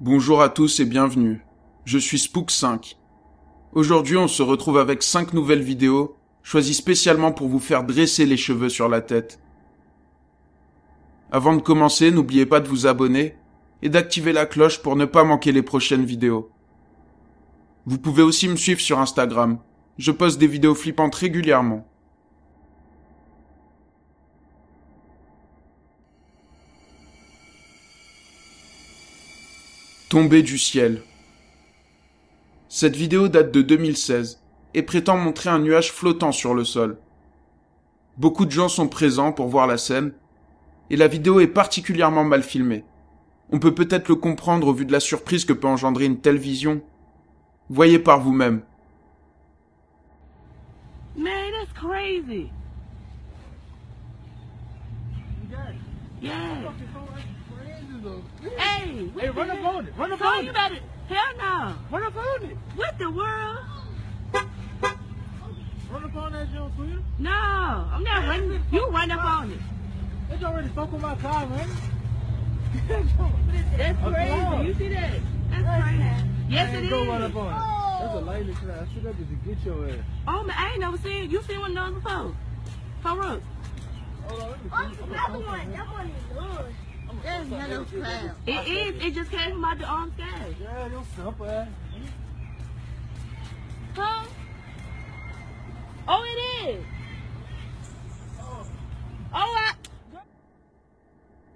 Bonjour à tous et bienvenue. Je suis Spook5. Aujourd'hui, on se retrouve avec 5 nouvelles vidéos, choisies spécialement pour vous faire dresser les cheveux sur la tête. Avant de commencer, n'oubliez pas de vous abonner et d'activer la cloche pour ne pas manquer les prochaines vidéos. Vous pouvez aussi me suivre sur Instagram. Je poste des vidéos flippantes régulièrement. Tombée du ciel. Cette vidéo date de 2016 et prétend montrer un nuage flottant sur le sol. Beaucoup de gens sont présents pour voir la scène et la vidéo est particulièrement mal filmée. On peut peut-être le comprendre au vu de la surprise que peut engendrer une telle vision. Voyez par vous-même. Man, that's crazy. Yeah. Hey, Hey, run up on it. Run up so on you it. better, hell no. Run up on it. What the world? Run up on that junk, Twitter. No, I'm not running. You run up on it. It's already stuck on my car, man. That's crazy. You see that? That's crazy. Yes, it Go run up is. on it. That's a lightning shot. I should have to get your ass. Oh man, I ain't never seen. You seen one of those before? Come up. Hold on, let me Oh, see. that one is yours. There's another cloud. It is. It just came from out the sky. Yeah, you're simple, ass. Huh? Oh, it is. Oh,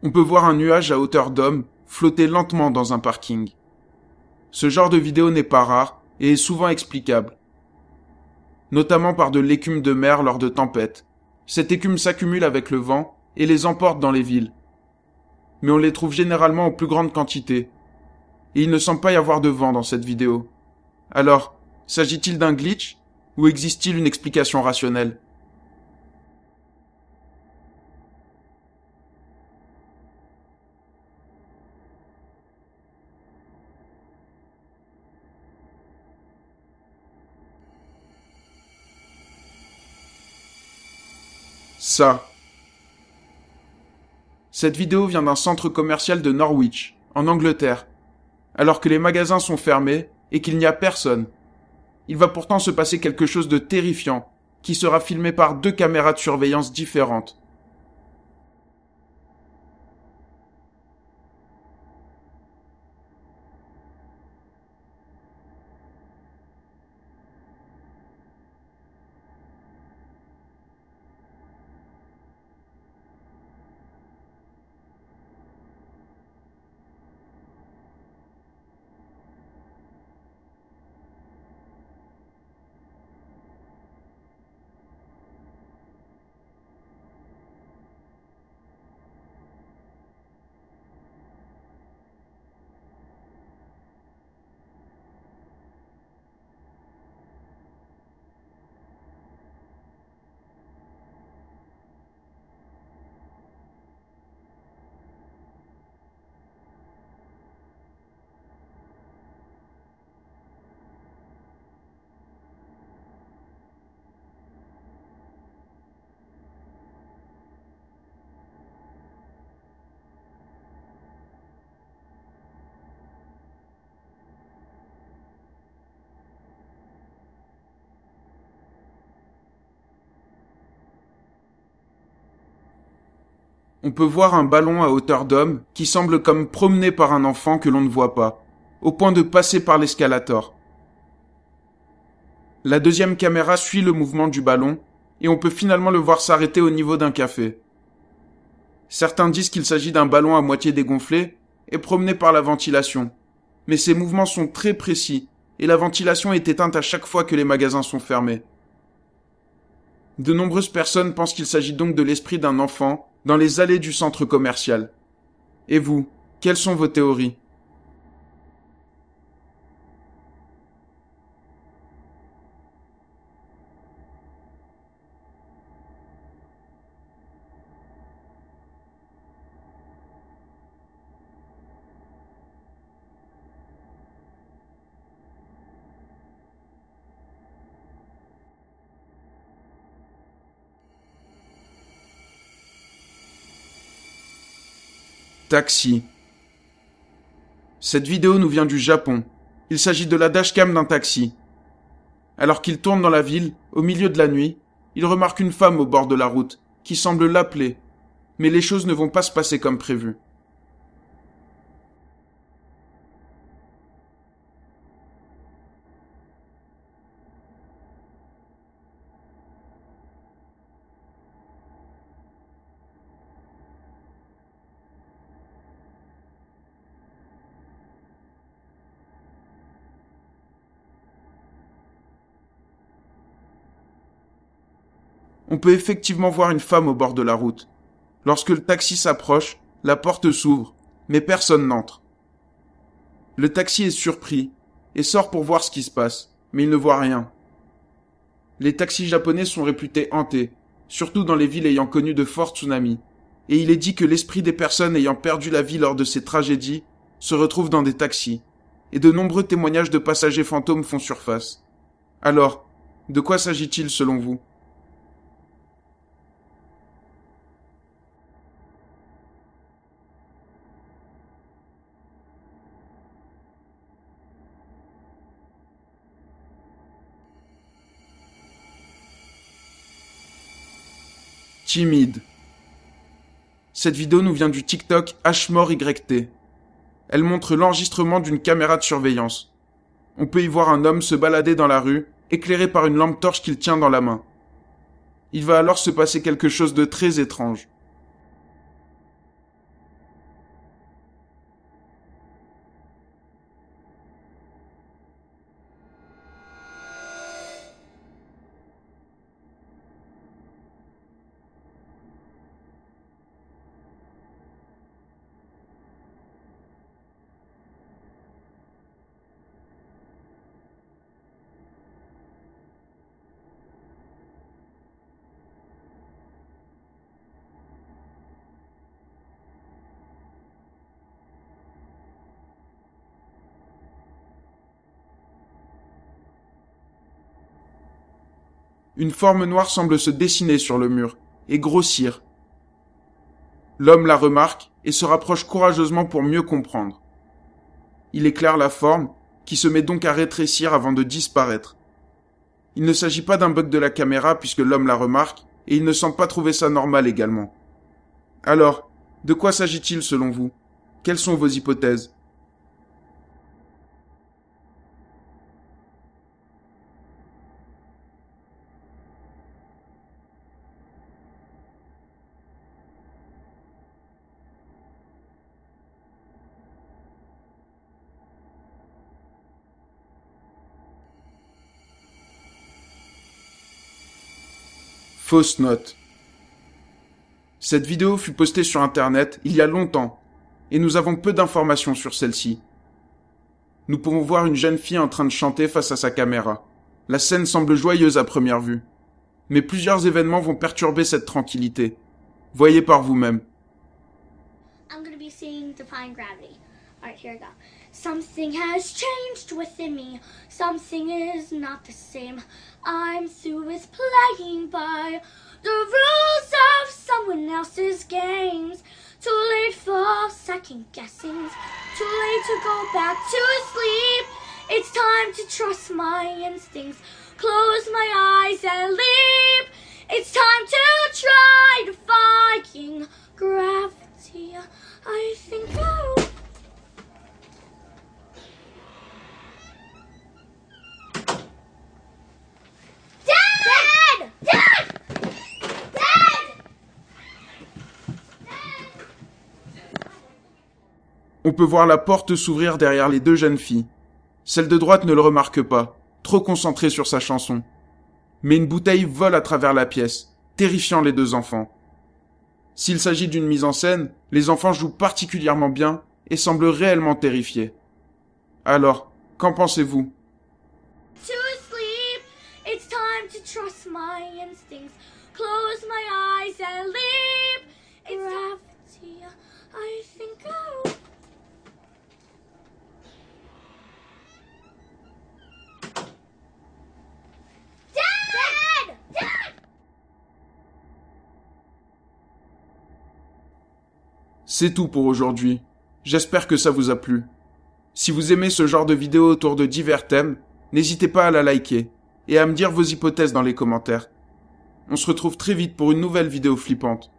On peut voir un nuage à hauteur d'homme flotter lentement dans un parking. Ce genre de vidéo n'est pas rare et est souvent explicable. Notamment par de l'écume de mer lors de tempêtes. Cette écume s'accumule avec le vent et les emporte dans les villes. Mais on les trouve généralement en plus grande quantité. Et il ne semble pas y avoir de vent dans cette vidéo. Alors, s'agit-il d'un glitch ou existe-t-il une explication rationnelle ? Ça. Cette vidéo vient d'un centre commercial de Norwich, en Angleterre, alors que les magasins sont fermés et qu'il n'y a personne. Il va pourtant se passer quelque chose de terrifiant, qui sera filmé par 2 caméras de surveillance différentes. On peut voir un ballon à hauteur d'homme qui semble comme promené par un enfant que l'on ne voit pas, au point de passer par l'escalator. La deuxième caméra suit le mouvement du ballon et on peut finalement le voir s'arrêter au niveau d'un café. Certains disent qu'il s'agit d'un ballon à moitié dégonflé et promené par la ventilation, mais ces mouvements sont très précis et la ventilation est éteinte à chaque fois que les magasins sont fermés. De nombreuses personnes pensent qu'il s'agit donc de l'esprit d'un enfant dans les allées du centre commercial. Et vous, quelles sont vos théories ? Taxi. Cette vidéo nous vient du Japon. Il s'agit de la dashcam d'un taxi. Alors qu'il tourne dans la ville, au milieu de la nuit, il remarque une femme au bord de la route, qui semble l'appeler. Mais les choses ne vont pas se passer comme prévu. On peut effectivement voir une femme au bord de la route. Lorsque le taxi s'approche, la porte s'ouvre, mais personne n'entre. Le taxi est surpris et sort pour voir ce qui se passe, mais il ne voit rien. Les taxis japonais sont réputés hantés, surtout dans les villes ayant connu de forts tsunamis, et il est dit que l'esprit des personnes ayant perdu la vie lors de ces tragédies se retrouve dans des taxis, et de nombreux témoignages de passagers fantômes font surface. Alors, de quoi s'agit-il selon vous ? Timide. Cette vidéo nous vient du TikTok HMORYT. Elle montre l'enregistrement d'une caméra de surveillance. On peut y voir un homme se balader dans la rue, éclairé par une lampe torche qu'il tient dans la main. Il va alors se passer quelque chose de très étrange. Une forme noire semble se dessiner sur le mur et grossir. L'homme la remarque et se rapproche courageusement pour mieux comprendre. Il éclaire la forme, qui se met donc à rétrécir avant de disparaître. Il ne s'agit pas d'un bug de la caméra puisque l'homme la remarque et il ne semble pas trouver ça normal également. Alors, de quoi s'agit-il selon vous ? Quelles sont vos hypothèses ? Fausse note. Cette vidéo fut postée sur Internet il y a longtemps, et nous avons peu d'informations sur celle-ci. Nous pouvons voir une jeune fille en train de chanter face à sa caméra. La scène semble joyeuse à première vue. Mais plusieurs événements vont perturber cette tranquillité. Voyez par vous-même. I'm gonna be singing Defying Gravity. Alright, here we go. Something has changed within me. Something is not the same. I'm through with playing by the rules of someone else's games. Too late for second guessings. Too late to go back to sleep. It's time to trust my instincts. Close my eyes and leap. It's time to try defying gravity. I think I'll... Dad! Dad! Dad! On peut voir la porte s'ouvrir derrière les deux jeunes filles. Celle de droite ne le remarque pas, trop concentrée sur sa chanson. Mais une bouteille vole à travers la pièce, terrifiant les deux enfants. S'il s'agit d'une mise en scène, les enfants jouent particulièrement bien et semblent réellement terrifiés. Alors, qu'en pensez-vous ? To sleep. It's time to trust my instincts. Close my eyes and leap. It's gravity. I think I'll... Dad! Dad! C'est tout pour aujourd'hui. J'espère que ça vous a plu. Si vous aimez ce genre de vidéo autour de divers thèmes, n'hésitez pas à la liker et à me dire vos hypothèses dans les commentaires. On se retrouve très vite pour une nouvelle vidéo flippante.